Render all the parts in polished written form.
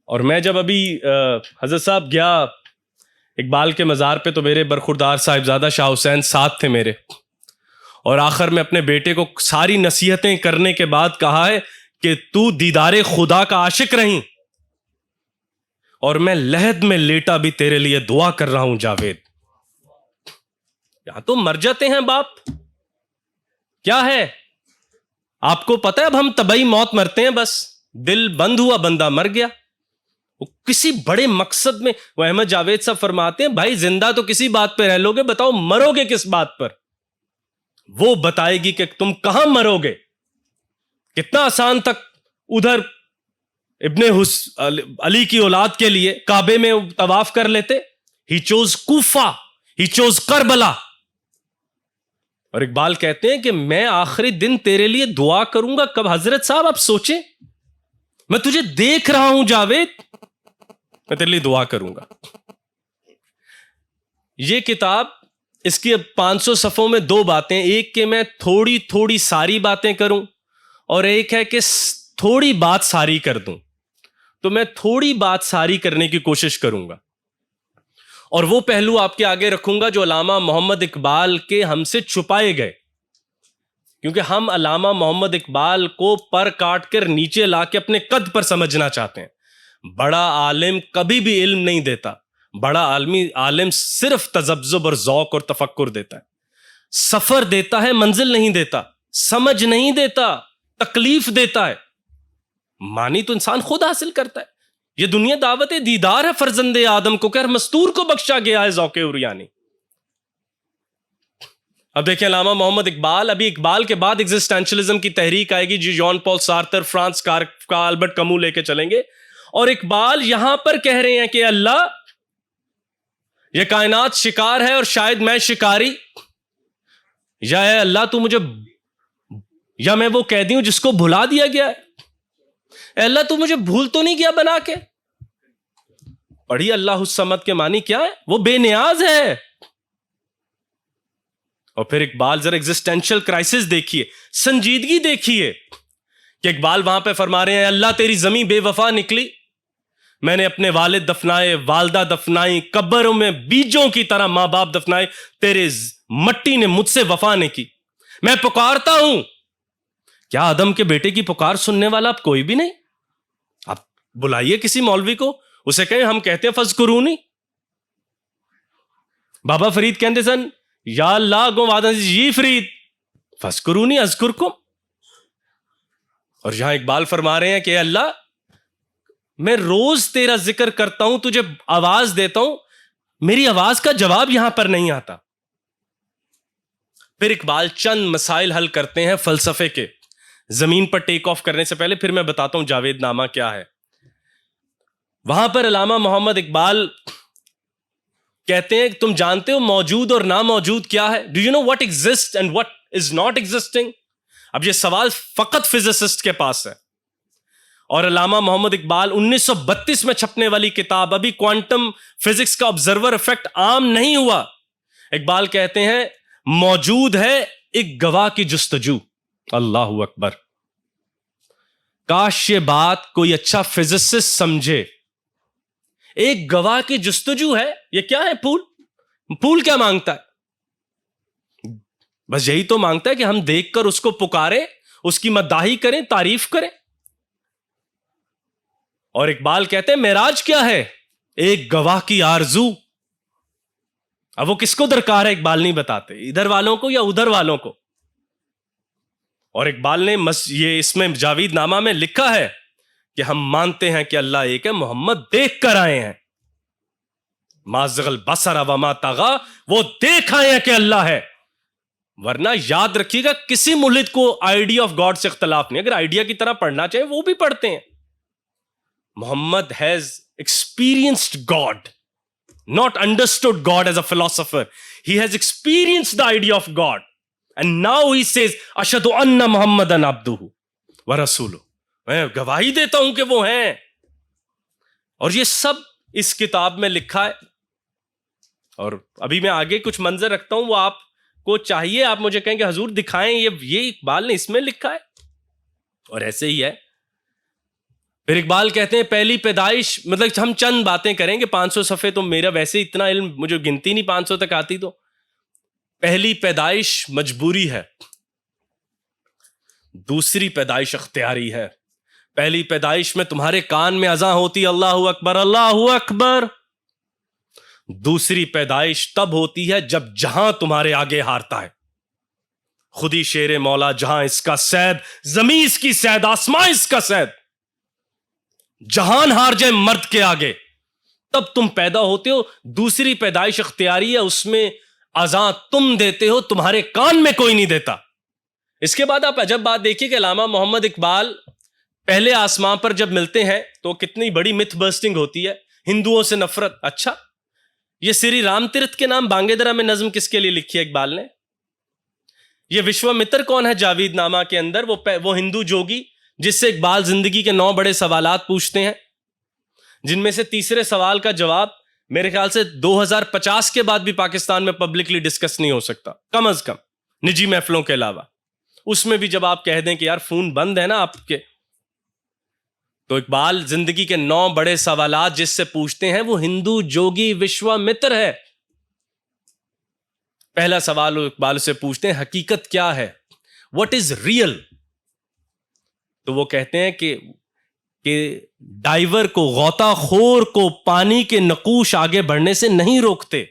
और मैं जब अभी हजरत साहब गया इकबाल के मज़ार पे, तो मेरे बरखुरदार साहिबजादा शाह हुसैन साथ थे मेरे, और आखिर में अपने बेटे को सारी नसीहतें करने के बाद कहा है कि तू दीदारे खुदा का आशिक रही, और मैं लहद में लेटा भी तेरे लिए दुआ कर रहा हूं जावेद। यहां तो मर जाते हैं बाप, क्या है आपको पता है? अब हम तबई मौत मरते हैं, बस दिल बंद हुआ बंदा मर गया। वो किसी बड़े मकसद में, वो अहमद जावेद साहब फरमाते हैं भाई जिंदा तो किसी बात पे रह लोगे, बताओ मरोगे किस बात पर? वो बताएगी कि तुम कहां मरोगे। कितना आसान तक उधर इब्ने अली की औलाद के लिए काबे में तवाफ कर लेते। He chose Kufa, he chose Karbala. और इकबाल कहते हैं कि मैं आखिरी दिन तेरे लिए दुआ करूंगा कब? हजरत साहब आप सोचे, मैं तुझे देख रहा हूं जावेद, मैं तेरे लिए दुआ करूंगा। ये किताब, इसकी अब 500 सफ़ों में दो बातें, एक के मैं थोड़ी थोड़ी सारी बातें करूं, और एक है कि थोड़ी बात सारी कर दूं। तो मैं थोड़ी बात सारी करने की कोशिश करूंगा, और वो पहलू आपके आगे रखूंगा जो अल्लामा मोहम्मद इकबाल के हमसे छुपाए गए, क्योंकि हम अल्लामा मोहम्मद इकबाल को पर काट कर नीचे ला के अपने कद पर समझना चाहते हैं। बड़ा आलिम कभी भी इल्म नहीं देता, बड़ा आलिम सिर्फ तजब्जुब और ज़ौक़ और तफक्कुर देता है, सफर देता है, मंजिल नहीं देता, समझ नहीं देता, तकलीफ देता है। मानी तो इंसान खुद हासिल करता है। ये दुनिया दावत दीदार है फर्जंदे आदम को, कर मस्तूर को बख्शा गया है ज़ौक़े उरियानी। अब देखिए अल्लामा मोहम्मद इकबाल, अभी इकबाल के बाद एग्जिस्टेंशलिज्म की तहरीक आएगी जी, जॉन पॉल सार्तर, फ्रांस का अल्बर्ट कमू लेके चलेंगे, और इकबाल यहां पर कह रहे हैं कि अल्लाह, ये कायनात शिकार है और शायद मैं शिकारी, या है अल्लाह तू मुझे, या मैं वो कैदी हूं जिसको भुला दिया गया है, अल्लाह तू मुझे भूल तो नहीं गया बना के। पढ़िए अल्लाह समद के मानी क्या है? वो बेनियाज है। और फिर इकबाल जरा एग्जिस्टेंशियल क्राइसिस देखिए, संजीदगी देखिए कि इकबाल वहां पे फरमा रहे हैं, अल्लाह तेरी जमीन बेवफा निकली, मैंने अपने वालिद दफनाए, वालदा दफनाई, कब्रों में बीजों की तरह मां बाप दफनाए, तेरे मट्टी ने मुझसे वफा नहीं की, मैं पुकारता हूं। क्या आदम के बेटे की पुकार सुनने वाला आप कोई भी नहीं? आप बुलाइए किसी मौलवी को, उसे कहें हम कहते हैं फज़कुरूनी। बाबा फरीद कहते सन, या अल्लाह गो वादा जी फरीद फज़कुरूनी अज़कुरकुम। और यहां इकबाल फरमा रहे हैं कि अल्लाह, मैं रोज तेरा जिक्र करता हूं, तुझे आवाज देता हूं, मेरी आवाज का जवाब यहां पर नहीं आता। फिर इकबाल चंद मसाइल हल करते हैं फलसफे के, जमीन पर टेक ऑफ करने से पहले। फिर मैं बताता हूं जावेद नामा क्या है। वहां पर अल्लामा मोहम्मद इकबाल कहते हैं, तुम जानते हो मौजूद और ना मौजूद क्या है? Do you know what exist and what is not existing? अब ये सवाल फकत फिजिसिस्ट के पास है। और अल्लामा मोहम्मद इकबाल 1932 में छपने वाली किताब, अभी क्वांटम फिजिक्स का ऑब्जर्वर इफेक्ट आम नहीं हुआ, इकबाल कहते हैं मौजूद है एक गवाह की जुस्तजू। अल्लाहू अकबर। काश ये बात कोई अच्छा फिजिसिस्ट समझे। एक गवाह की जुस्तजू है, ये क्या है? फूल क्या मांगता है? बस यही तो मांगता है कि हम देखकर उसको पुकारें, उसकी मद्दाही करें, तारीफ करें। और इकबाल कहते हैं मेराज क्या है? एक गवाह की आरजू। अब वो किसको दरकार है इकबाल नहीं बताते, इधर वालों को या उधर वालों को। और इकबाल ने ये इसमें जावेद नामा में लिखा है कि हम मानते हैं कि अल्लाह एक है, मोहम्मद देख कर आए हैं। माज़गल बसर वमा तगा, वो देख आए हैं कि अल्लाह है। वरना याद रखिएगा, किसी मुल्हिद को आइडिया ऑफ गॉड से इख्तलाफ नहीं। अगर आइडिया की तरह पढ़ना चाहिए वो भी पढ़ते हैं। Muhammad has experienced God, not understood God as a philosopher. He has experienced the idea of God. And now he says, Ashhadu anna Muhammadan abduhu wa rasuluhu. मैं गवाही देता हूं कि वो हैं। और ये सब इस किताब में लिखा है। और अभी मैं आगे कुछ मंजर रखता हूं, वो आपको चाहिए, आप मुझे कहेंगे हजूर दिखाएं, ये इकबाल ने इसमें लिखा है। और ऐसे ही है। फिर इकबाल कहते हैं पहली पैदाइश, मतलब हम चंद बातें करेंगे, 500 सफ़े तो मेरा वैसे इतना इल्म, मुझे गिनती नहीं 500 तक आती। तो पहली पैदाइश मजबूरी है, दूसरी पैदाइश अख्तियारी है। पहली पैदाइश में तुम्हारे कान में अज़ां होती अल्लाहू अकबर अल्लाहू अकबर। दूसरी पैदाइश तब होती है जब जहां तुम्हारे आगे हारता है। खुदी शेरे मौला जहां इसका सैद, जमीन इसकी सैद, आसमां इसका सैद, जहान हार जाए मर्द के आगे, तब तुम पैदा होते हो। दूसरी पैदाइश अख्तियारी है, उसमें अज़ां तुम देते हो, तुम्हारे कान में कोई नहीं देता। इसके बाद आप अजब बात देखिए कि अल्लामा मोहम्मद इकबाल पहले आसमां पर जब मिलते हैं तो कितनी बड़ी मिथ बस्टिंग होती है, हिंदुओं से नफरत। अच्छा, ये श्री राम तीर्थ के नाम बांगेदरा में नज्म किसके लिए लिखी है इकबाल ने? ये विश्वामित्र कौन है जावेद नामा के अंदर? वो हिंदू जोगी जिससे इकबाल जिंदगी के 9 बड़े सवालात पूछते हैं, जिनमें से तीसरे सवाल का जवाब मेरे ख्याल से 2050 के बाद भी पाकिस्तान में पब्लिकली डिस्कस नहीं हो सकता, कम अज कम निजी महफिलों के अलावा। उसमें भी जब आप कह दें कि यार फोन बंद है ना आपके, तो इकबाल जिंदगी के 9 बड़े सवालात जिससे पूछते हैं वो हिंदू जोगी विश्वामित्र है। पहला सवाल वो इकबाल से पूछते हैं हकीकत क्या है, व्हाट इज रियल? तो वो कहते हैं कि डाइवर को, गौताखोर को पानी के नकूश आगे बढ़ने से नहीं रोकते।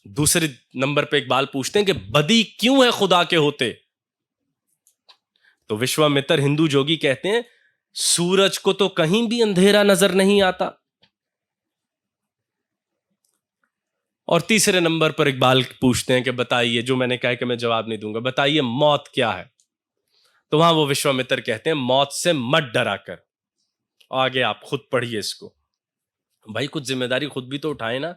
दूसरे नंबर पे इकबाल पूछते हैं कि बदी क्यों है खुदा के होते? तो विश्वामित्र हिंदू जोगी कहते हैं सूरज को तो कहीं भी अंधेरा नजर नहीं आता। और तीसरे नंबर पर इकबाल पूछते हैं कि बताइए, जो मैंने कहा कि मैं जवाब नहीं दूंगा, बताइए मौत क्या है? तो वहां वो विश्वामित्र कहते हैं मौत से मत डरा कर। आगे आप खुद पढ़िए इसको। भाई कुछ जिम्मेदारी खुद भी तो उठाए ना,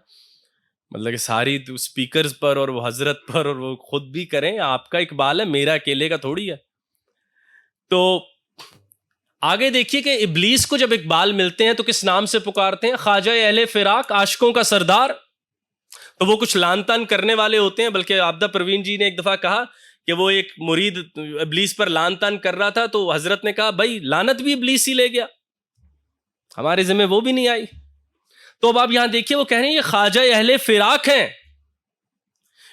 मतलब कि सारी स्पीकर्स पर और वो हजरत पर, और वो खुद भी करें। आपका इकबाल है, मेरा अकेले का थोड़ी है। तो आगे देखिए कि इब्लीस को जब इकबाल मिलते हैं तो किस नाम से पुकारते हैं? ख्वाजा अहले फिराक, आशिकों का सरदार। तो वो कुछ लान तान करने वाले होते हैं, बल्कि आबदा परवीन जी ने एक दफा कहा कि वो एक मुरीद इब्लीस पर लान तान कर रहा था, तो हजरत ने कहा भाई लानत भी इब्लीस ही ले गया, हमारे जिम्मे वो भी नहीं आई। तो अब आप यहां देखिए वो कह रहे हैं ये ख्वाजा अहले फिराक हैं,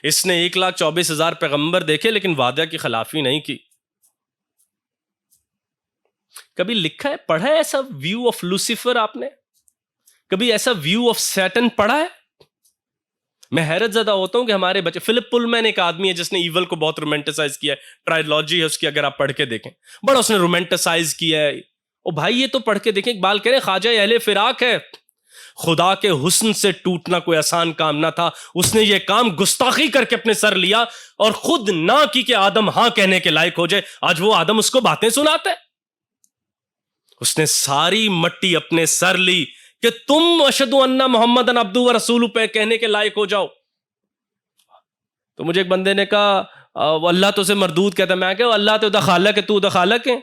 इसने 1,24,000 पैगंबर देखे लेकिन वादा की खिलाफी नहीं की। कभी लिखा है, पढ़ा है ऐसा व्यू ऑफ लूसीफर आपने? कभी ऐसा व्यू ऑफ सैटन पढ़ा है? मैं हैरत ज्यादा होता हूं कि हमारे बच्चे, फिलिप पुलमैन एक आदमी है जिसने ईवल को बहुत रोमांटिसाइज किया है, ट्रायलॉजी है उसकी, अगर आप पढ़ के देखें, बड़ा उसने रोमांटिसाइज किया है। ओ भाई ये तो पढ़ के देखें, इकबाल कह रहे ख्वाजा अहले फिराक है, खुदा के हुस्न से टूटना कोई आसान काम ना था, उसने ये काम गुस्ताखी करके अपने सर लिया और खुद ना की कि आदम हां कहने के लायक हो जाए। आज वो आदम उसको बातें सुनाते है। उसने सारी मट्टी अपने सर ली कि तुम अशहदु अन्ना मुहम्मदन अब्दुहु व रसूलुहु पे कहने के लायक हो जाओ। तो मुझे एक बंदे ने कहा वो अल्लाह तो से मरदूद कहता है। मैं क्या, अल्लाह तो खालक है, तू तो खालक है,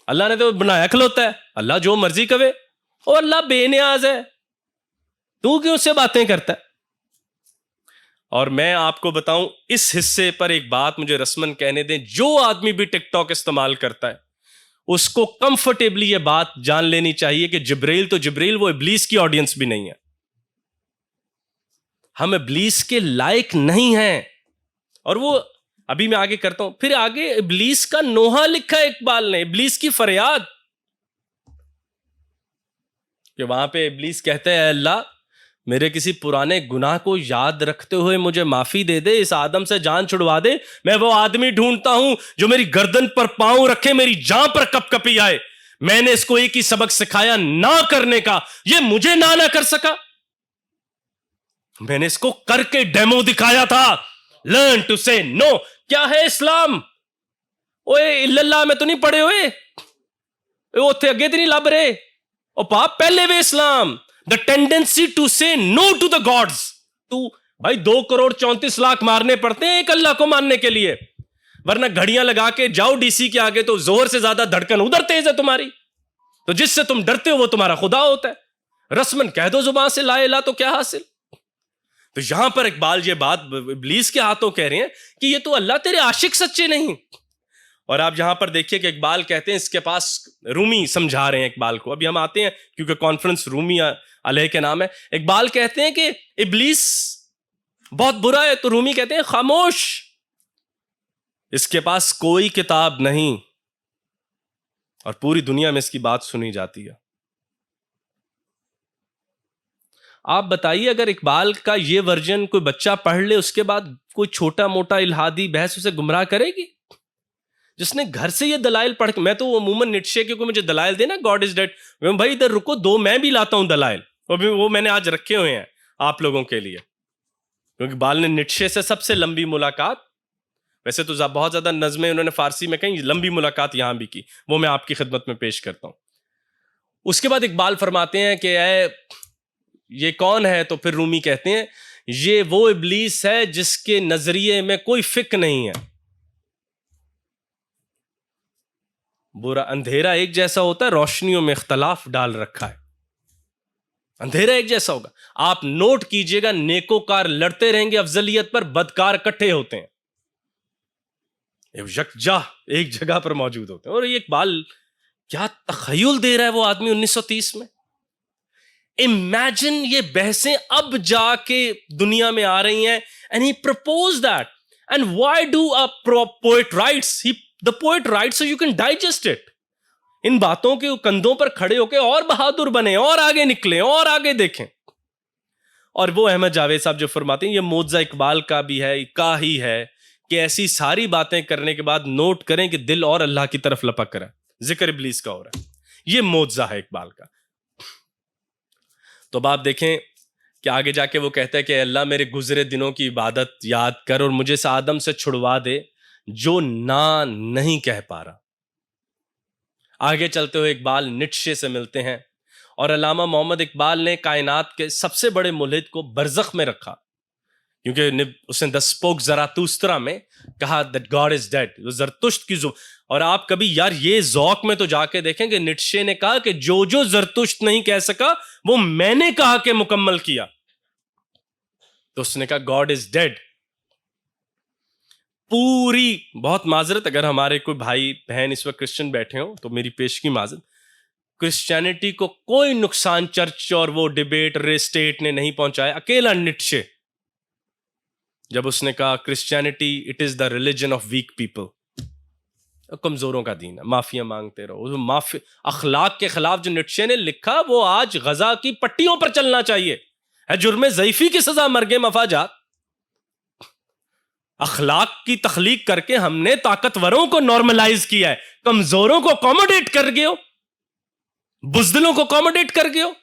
अल्लाह ने तो बनाया खलोता है, अल्लाह जो मर्जी कवे, और अल्लाह बेनियाज है, तू क्यों उससे बातें करता है? और मैं आपको बताऊं इस हिस्से पर एक बात मुझे रस्मन कहने दें, जो आदमी भी टिकटॉक इस्तेमाल करता है उसको कंफर्टेबली ये बात जान लेनी चाहिए कि जिब्रील तो जिब्रील, वो इब्लीस की ऑडियंस भी नहीं है। हम इब्लीस के लायक नहीं हैं। और वो अभी मैं आगे करता हूं, फिर आगे इब्लीस का नोहा लिखा है इकबाल ने, इब्लीस की फरियाद, कि वहां पे इब्लीस कहते हैं अल्लाह मेरे किसी पुराने गुनाह को याद रखते हुए मुझे माफी दे दे, इस आदम से जान छुड़वा दे। मैं वो आदमी ढूंढता हूं जो मेरी गर्दन पर पांव रखे, मेरी जान पर कपकपी आए। मैंने इसको एक ही सबक सिखाया, ना करने का, ये मुझे ना कर सका। मैंने इसको करके डेमो दिखाया था, लर्न टू से नो। क्या है इस्लाम? ओए इल्लल्लाह में तो नहीं पढ़े हुए, उत्थे अगे तो नहीं लब रहे, ओ पाप पहले वे इस्लाम, द टेंडेंसी टू से नो टू द गॉड्स। तू भाई 2,34,00,000 मारने पड़ते हैं एक अल्लाह को मानने के लिए, वरना घड़ियां लगा के जाओ डीसी के आगे तो जोहर से ज्यादा धड़कन उधर तेज है तुम्हारी, तो जिससे तुम डरते हो वो तुम्हारा खुदा होता है। रस्मन कह दो जुबान से ला इला तो क्या हासिल। तो यहां पर इकबाल ये बात इब्लीस के हाथों कह रहे हैं कि ये तो अल्लाह तेरे आशिक सच्चे नहीं। और आप यहां पर देखिए कि इकबाल कहते हैं इसके पास, रूमी समझा रहे हैं इकबाल को, अभी हम आते हैं क्योंकि कॉन्फ्रेंस रूमी अलैह के नाम है। इकबाल कहते हैं कि इब्लीस बहुत बुरा है, तो रूमी कहते हैं खामोश, इसके पास कोई किताब नहीं, और पूरी दुनिया में इसकी बात सुनी जाती है। आप बताइए अगर इकबाल का ये वर्जन कोई बच्चा पढ़ ले, उसके बाद कोई छोटा मोटा इल्हादी बहस उसे गुमराह करेगी? जिसने घर से ये दलाइल पढ़ के, मैं तो अमूमन निट्शे के, मुझे दलाइल देना गॉड इज डेड, भाई इधर रुको, दो मैं भी लाता हूं दलाइल, वो मैंने आज रखे हुए हैं आप लोगों के लिए, क्योंकि इकबाल ने निट्शे से सबसे लंबी मुलाकात, वैसे तो बहुत ज्यादा नज़में उन्होंने फारसी में कहीं, लंबी मुलाकात यहां भी की, वो मैं आपकी खिदमत में पेश करता हूं। उसके बाद इकबाल फरमाते हैं कि ये कौन है? तो फिर रूमी कहते हैं ये वो इब्लीस है जिसके नजरिए में कोई फिक्र नहीं है। बुरा अंधेरा एक जैसा होता है, रोशनियों में इख्तलाफ डाल रखा है। अंधेरा एक जैसा होगा, आप नोट कीजिएगा, नेकोकार लड़ते रहेंगे अफजलियत पर, बदकार इकट्ठे होते हैं, यकजा एक जगह पर मौजूद होते हैं। और ये इकबाल क्या तखय्युल दे रहा है वो आदमी 1930 में। इमेजिन ये बहसें अब जाके दुनिया में आ रही हैं, and he propose that, and why do a poet writes, the poet writes so you can digest it. इन बातों के कंधों पर खड़े होकर और बहादुर बने, और आगे निकले, और आगे देखें। और वो अहमद जावेद साहब जो फरमाते हैं ये मोजा इकबाल का भी है, का ही है, कि ऐसी सारी बातें करने के बाद नोट करें कि दिल और अल्लाह की तरफ लपक रहा है, जिक्र इब्लीस का हो रहा है। ये मोजा है इकबाल का। तो अब आप देखें कि आगे जाके वो कहता है कि अल्लाह मेरे गुजरे दिनों की इबादत याद कर और मुझे इस आदम से छुड़वा दे जो ना नहीं कह पा रहा। आगे चलते हुए इकबाल निट्शे से मिलते हैं, और अल्लामा मोहम्मद इकबाल ने कायनात के सबसे बड़े मुल्हिद को बरज़ख में रखा, क्योंकि उसने द स्पोक ज़रातुस्त्रा में कहा दैट गॉड इज डेड, ज़रतुश्त की और आप कभी यार ये ज़ौक में तो जाके देखें कि निट्शे ने कहा कि जो जो ज़रतुश्त नहीं कह सका वो मैंने कहा कि मुकम्मल किया। तो उसने कहा गॉड इज डेड। पूरी, बहुत माजरत अगर हमारे कोई भाई बहन इस वक्त क्रिश्चियन बैठे हो तो मेरी पेशगी माजरत, क्रिश्चियनिटी को कोई नुकसान चर्च और वो डिबेट स्टेट ने नहीं पहुंचाया, अकेला निट्शे, जब उसने कहा Christianity it is the religion of weak people, कमजोरों का दीन है, माफिया मांगते रहो। माफी अखलाक के खिलाफ जो निट्शे ने लिखा वो आज गजा की पट्टियों पर चलना चाहिए, है जुर्मे ज़ईफी की सजा, मरगे मफाजात। अखलाक की तख्लीक करके हमने ताकतवरों को नॉर्मलाइज किया है, कमजोरों को अकोमोडेट कर गए हो, बुज़दिलों को अकोमोडेट कर गए हो।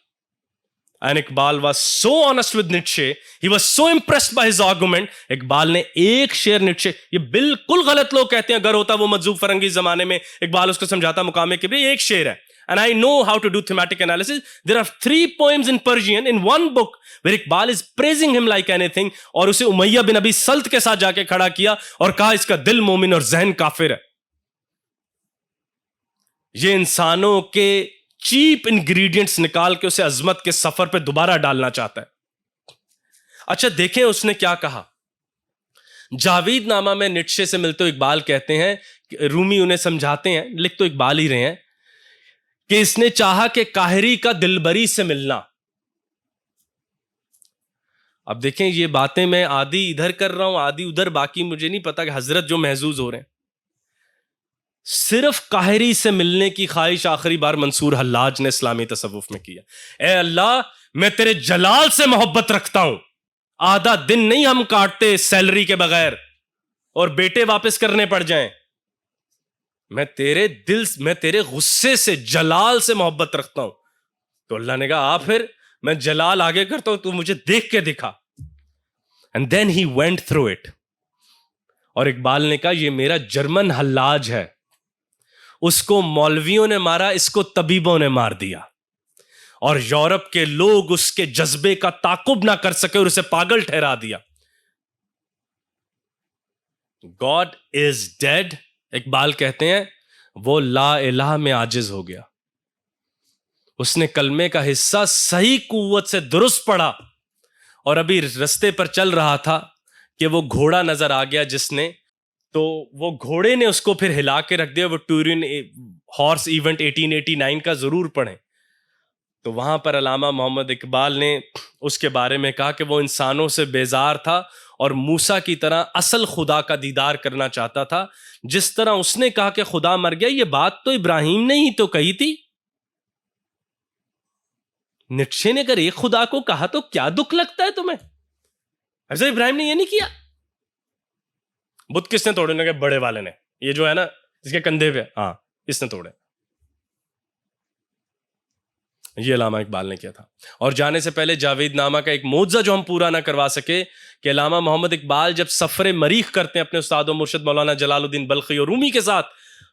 And Iqbal was so honest with Nietzsche, he was so impressed by his argument. Iqbal ने एक शेर निट्शे, ये बिल्कुल गलत लोग कहते हैं, अगर होता वो मजूब फरंगी जमाने में इकबाल उसको समझाता मुकामे के भी, एक शेर है। And I know how to do thematic analysis. There are 3 poems in Persian in one book where Iqbal is praising him like anything, और उसे उमैया बिन अबी सल्त के साथ जाके खड़ा किया और कहा इसका दिल मोमिन और जहन काफिर है। ये इंसानों के चीप इंग्रेडिएंट्स निकाल के उसे अजमत के सफर पे दोबारा डालना चाहता है। अच्छा देखें उसने क्या कहा। जावेद नामा में निट्शे से मिलते हुए इकबाल कहते हैं, रूमी उन्हें समझाते हैं, लिख तो इकबाल ही रहे हैं, कि इसने चाहा कि काहिरी का दिलबरी से मिलना। अब देखें ये बातें मैं आदि इधर कर रहा हूं आदि उधर, बाकी मुझे नहीं पता कि हजरत जो महजूज हो रहे हैं। सिर्फ काहिरी से मिलने की ख्वाहिश आखिरी बार मंसूर हल्लाज ने इस्लामी तसव्वुफ में किया। ए अल्लाह मैं तेरे जलाल से मोहब्बत रखता हूं, आधा दिन नहीं हम काटते सैलरी के बगैर और बेटे वापस करने पड़ जाएं, मैं तेरे गुस्से से, जलाल से मोहब्बत रखता हूं। तो अल्लाह ने कहा फिर मैं जलाल आगे करता हूं, तू मुझे देख के दिखा। And then he went through it. और इकबाल ने कहा ये मेरा जर्मन हल्लाज है, उसको मौलवियों ने मारा, इसको तबीबों ने मार दिया, और यूरोप के लोग उसके जज्बे का ताकुब ना कर सके और उसे पागल ठहरा दिया। गॉड इज डेड, इकबाल कहते हैं वो ला इलाह में आजिज हो गया। उसने कलमे का हिस्सा सही कुव्वत से दुरुस्त पढ़ा, और अभी रस्ते पर चल रहा था कि वो घोड़ा नजर आ गया जिसने तो वो घोड़े ने उसको फिर हिला के रख दिया। वो टूरिन हॉर्स इवेंट 1889 का जरूर पढ़ें। तो वहां पर अल्लामा मोहम्मद इकबाल ने उसके बारे में कहा कि वो इंसानों से बेजार था और मूसा की तरह असल खुदा का दीदार करना चाहता था। जिस तरह उसने कहा कि खुदा मर गया, ये बात तो इब्राहिम ने ही तो कही थी। नीत्शे ने अगर एक खुदा को कहा तो क्या दुख लगता है तुम्हें? हज़रत इब्राहिम ने ये नहीं किया। बुत किसने तोड़े? ने बड़े वाले ने, ये जो है ना इसके कंधे पे, हाँ इसने तोड़े। ये अल्लामा इकबाल ने किया था। और जाने से पहले जावेद नामा का एक मौजज़ा जो हम पूरा ना करवा सके कि अल्लामा मोहम्मद इकबाल जब सफ़र मरीख करते हैं अपने उस्ताद मुर्शिद मौलाना जलालुद्दीन बल्खी और रूमी के साथ,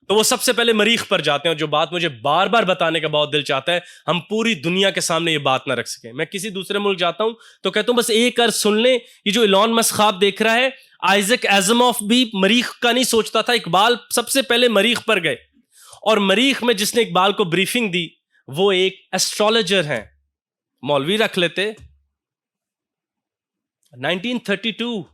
तो वो सबसे पहले मरीख पर जाते हैं। और जो बात मुझे बार बार बताने का बहुत दिल चाहता है, हम पूरी दुनिया के सामने ये बात ना रख सके। मैं किसी दूसरे मुल्क जाता हूं तो कहता हूं बस एक अर्ज सुन लें, ये जो इलॉन मस्क ख्वाब देख रहा है, आइजक एज़मॉफ भी मरीख का नहीं सोचता था। इकबाल सबसे पहले मरीख पर गए, और मरीख में जिसने इकबाल को ब्रीफिंग दी वो एक एस्ट्रोलॉजर हैं, मौलवी रख लेते। 1932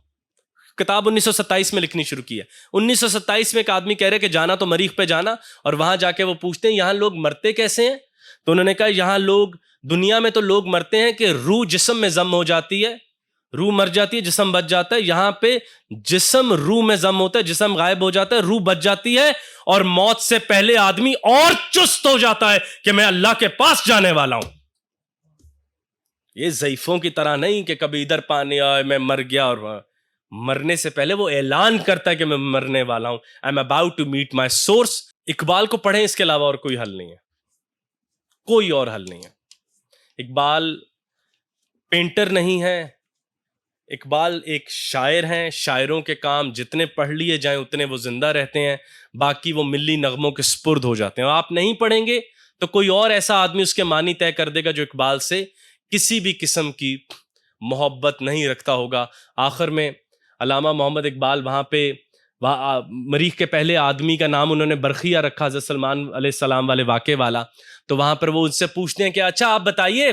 किताब 1927 में लिखनी शुरू की है। 1927 में एक आदमी कह रहे कि जाना तो मरीख पे जाना, और वहां जाके वो पूछते हैं यहां लोग मरते कैसे हैं? तो उन्होंने कहा यहां लोग, दुनिया में तो लोग मरते हैं कि रूह जिस्म में जम हो जाती है, रूह मर जाती है, जिस्म बच जाता है। यहां पे जिस्म रूह में जम होता है, जिस्म गायब हो जाता है, रूह बच जाती है, और मौत से पहले आदमी और चुस्त हो जाता है कि मैं अल्लाह के पास जाने वाला हूं। ये ज़ईफों की तरह नहीं कि कभी इधर पानी आए मैं मर गया, और मरने से पहले वो ऐलान करता है कि मैं मरने वाला हूं। I am about to meet my source. Iqbal को पढ़ें, इसके अलावा और कोई हल नहीं है, कोई और हल नहीं है। इकबाल पेंटर नहीं है, इकबाल एक शायर हैं। शायरों के काम जितने पढ़ लिए जाएं उतने वो जिंदा रहते हैं, बाकी वो मिली नगमों के स्पुर्द हो जाते हैं। आप नहीं पढ़ेंगे तो कोई और ऐसा आदमी उसके मानी तय कर देगा जो इकबाल से किसी भी किस्म की मोहब्बत नहीं रखता होगा। आखिर में अल्लामा मोहम्मद इकबाल वहाँ पे, वहाँ मरीख के पहले आदमी का नाम उन्होंने बरखिया रखा, हज़रत सलमान अलैहिस्सलाम वाले वाक़े वाला। तो वहाँ पर वो उनसे पूछते हैं कि अच्छा आप बताइए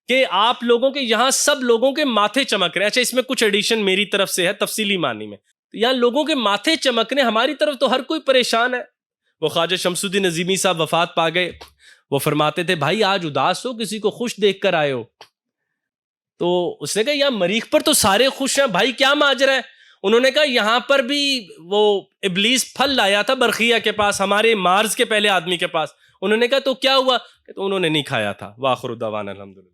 कि आप लोगों के यहाँ सब लोगों के माथे चमक रहे हैं। अच्छा इसमें कुछ एडिशन मेरी तरफ से है तफसीली मानी में। यहाँ लोगों के माथे चमकने, हमारी तरफ तो हर कोई परेशान है। वो ख्वाजा शमसुद्दीन नज़ीमी साहब वफात पा गए। वो फरमाते थे भाई आज उदास हो, किसी को खुश देख कर आए हो। तो उसने कहा यार मरीख पर तो सारे खुश हैं भाई, क्या माजरा है? उन्होंने कहा यहाँ पर भी वो इब्लीस फल लाया था बरखिया के पास, हमारे मार्स के पहले आदमी के पास। उन्होंने कहा तो क्या हुआ? तो उन्होंने नहीं खाया था। वाखिर दावाना अल्हम्दुलिल्लाह।